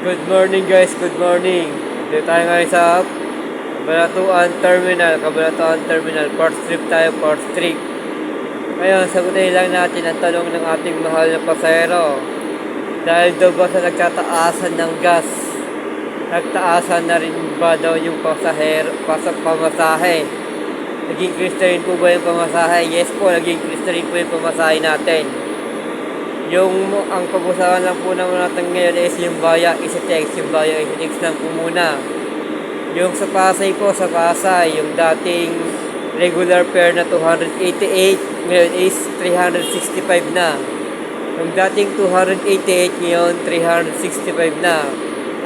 Good morning guys, good morning. Dito tayo ngayon sa Cabanatuan Terminal, fourth trip tayo, fourth trip. Ngayon, sagutin lang natin ang tanong ng ating mahal na pasahero. Dahil daw ba sa nagtataasan ng gas, nagtaasan na rin ba daw yung pamasahe? Nag-increase na rin po ba yung pamasahe? Yes po, nag-increase na rin po yung pamasahe natin. Ang pag-usapan lang po naman natin ngayon is yung Via EasyTex. Yung Via EasyTex lang po muna. Yung sa Pasay po, sa Pasay, yung dating regular fare na 288, ngayon is 365 na. Yung dating 288, ngayon 365 na.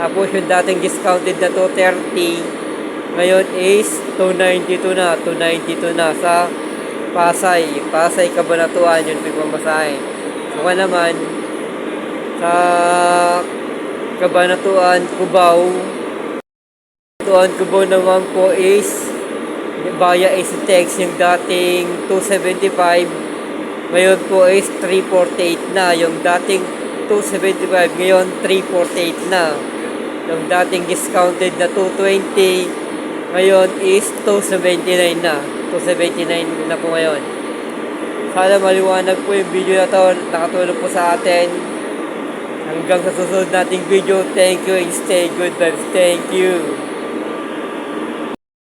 Tapos yung dating discounted na 230, ngayon is 292 na. 292 na sa Pasay. Pasay, Cabanatuan, yun po yung pamasahe. Saka naman, sa Cabanatuan, Cubao naman po is Via EasyTex, yung dating 275, ngayon po is 348 na. Yung dating 275, ngayon 348 na. Yung dating discounted na 220, ngayon is 279 na. 279 na po ngayon. Sana maliwanag po yung video na to, nakatulong po sa atin. Hanggang sa susunod nating video, thank you and stay good vibes. Thank you.